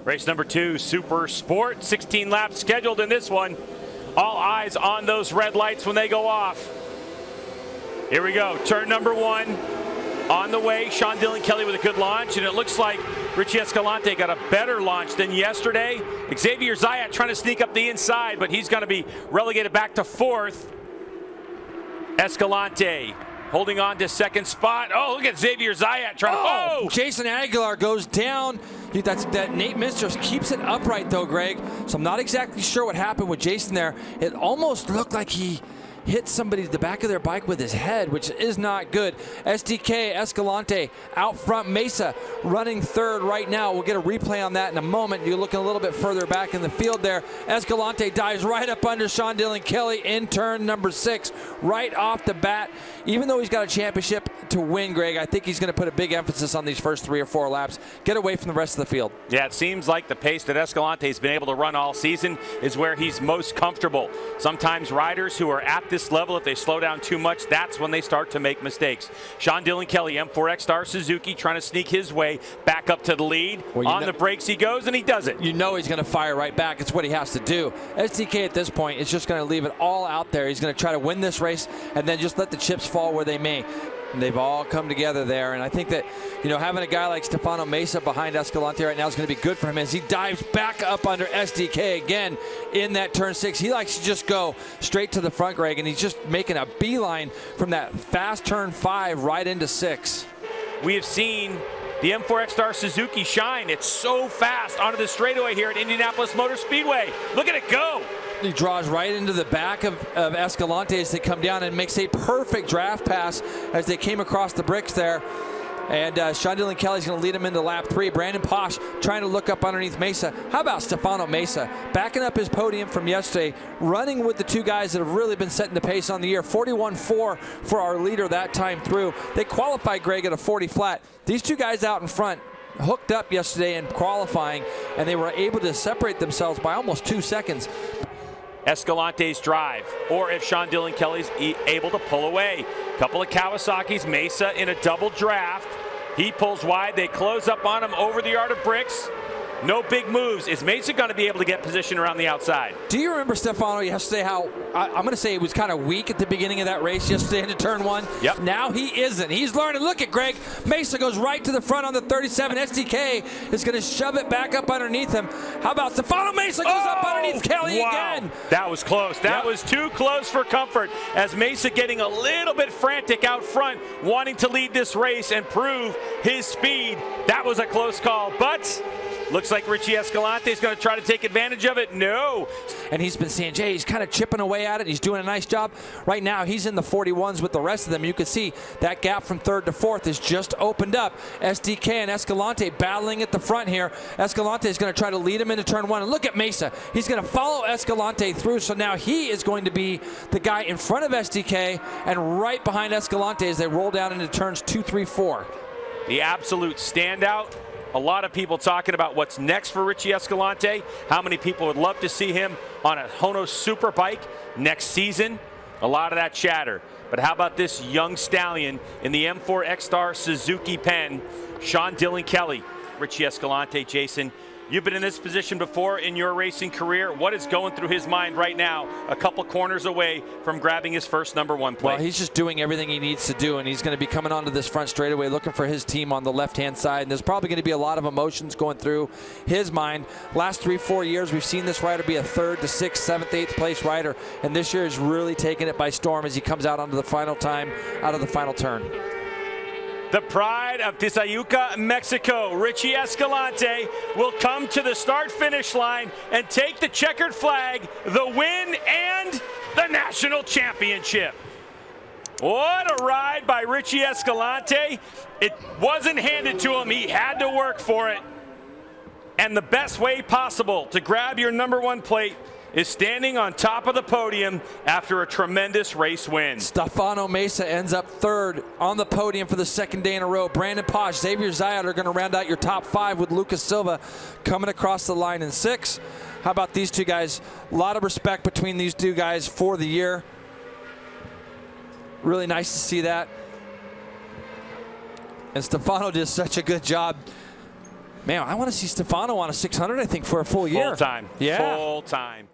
Race number 2, Supersport. 16 laps scheduled in this one. All eyes on those red lights when they go off. Here we go. Turn number 1 on the way. Sean Dillon Kelly with a good launch, and it looks like Richie Escalante got a better launch than yesterday. Xavier Zayat trying to sneak up the inside, but he's going to be relegated back to 4th. Escalante holding on to 2nd spot. Oh, look at Xavier Zayat trying to. Oh! Jason Aguilar goes down. That Nate Minster keeps it upright though, Greg. So I'm not exactly sure what happened with Jason there. It almost looked like he hit somebody to the back of their bike with his head, which is not good. SDK, Escalante out front. Mesa running 3rd right now. We'll get a replay on that in a moment. You're looking a little bit further back in the field there. Escalante dives right up under Sean Dillon Kelly in turn number 6 right off the bat. Even though he's got a championship to win, Greg, I think he's going to put a big emphasis on these first 3 or 4 laps. Get away from the rest of the field. Yeah, it seems like the pace that Escalante has been able to run all season is where he's most comfortable. Sometimes riders who are at this level, if they slow down too much, that's when they start to make mistakes. Sean Dillon Kelly, M4X Star Suzuki, trying to sneak his way back up to the lead. Well, on the brakes he goes, and he does it. You know he's going to fire right back. It's what he has to do. SDK at this point is just going to leave it all out there. He's going to try to win this race and then just let the chips fall where they may. And they've all come together there, and I think that, you know, having a guy like Stefano Mesa behind Escalante right now is going to be good for him as he dives back up under SDK again in that turn 6. He likes to just go straight to the front, Greg, and he's just making a beeline from that fast turn 5 right into 6. We have seen the M4X Star Suzuki shine. It's so fast onto the straightaway here at Indianapolis Motor Speedway. Look at it go. He draws right into the back of Escalante as they come down and makes a perfect draft pass as they came across the bricks there. And Sean Dillon Kelly's going to lead him into lap 3. Brandon Posh trying to look up underneath Mesa. How about Stefano Mesa backing up his podium from yesterday, running with the 2 guys that have really been setting the pace on the year. 41.4 for our leader that time through. They qualified, Greg, at a 40 flat. These 2 guys out in front hooked up yesterday in qualifying, and they were able to separate themselves by almost 2 seconds. Escalante's drive, or if Sean Dillon Kelly's able to pull away. Couple of Kawasaki's, Mesa in a double draft. He pulls wide, they close up on him over the yard of bricks. No big moves. Is Mesa going to be able to get position around the outside? Do you remember, Stefano, yesterday how, I'm going to say he was kind of weak at the beginning of that race yesterday into turn 1? Yep. Now he isn't. He's learning. Look at Greg. Mesa goes right to the front on the 37. SDK is going to shove it back up underneath him. How about Stefano Mesa goes up underneath Kelly again? That was close. That was too close for comfort as Mesa getting a little bit frantic out front, wanting to lead this race and prove his speed. That was a close call, but looks like Richie Escalante is going to try to take advantage of it. No. And he's been saying, Jay, he's kind of chipping away at it. He's doing a nice job. Right now, he's in the 41s with the rest of them. You can see that gap from 3rd to 4th has just opened up. SDK and Escalante battling at the front here. Escalante is going to try to lead him into turn 1. And look at Mesa. He's going to follow Escalante through. So now he is going to be the guy in front of SDK and right behind Escalante as they roll down into turns 2, 3, 4. The absolute standout. A lot of people talking about what's next for Richie Escalante. How many people would love to see him on a Hono Superbike next season? A lot of that chatter. But how about this young stallion in the M4X Star Suzuki pen, Sean Dillon Kelly. Richie Escalante, Jason, you've been in this position before in your racing career. What is going through his mind right now, a couple corners away from grabbing his first #1 plate? Well, he's just doing everything he needs to do, and he's going to be coming onto this front straightaway looking for his team on the left-hand side, and there's probably going to be a lot of emotions going through his mind. Last 3-4 years, we've seen this rider be a 3rd to 6th, 7th, 8th place rider, and this year is really taking it by storm as he comes out onto the final time, out of the final turn. The pride of Tizayuca, Mexico, Richie Escalante, will come to the start-finish line and take the checkered flag, the win, and the national championship. What a ride by Richie Escalante. It wasn't handed to him. He had to work for it. And the best way possible to grab your #1 plate is standing on top of the podium after a tremendous race win. Stefano Mesa ends up 3rd on the podium for the 2nd day in a row. Brandon Posh, Xavier Zayat are going to round out your top 5 with Lucas Silva coming across the line in 6th. How about these 2 guys? A lot of respect between these 2 guys for the year. Really nice to see that. And Stefano did such a good job Man, I want to see Stefano on a 600, I think, for a full year. Full time. Yeah. Full time.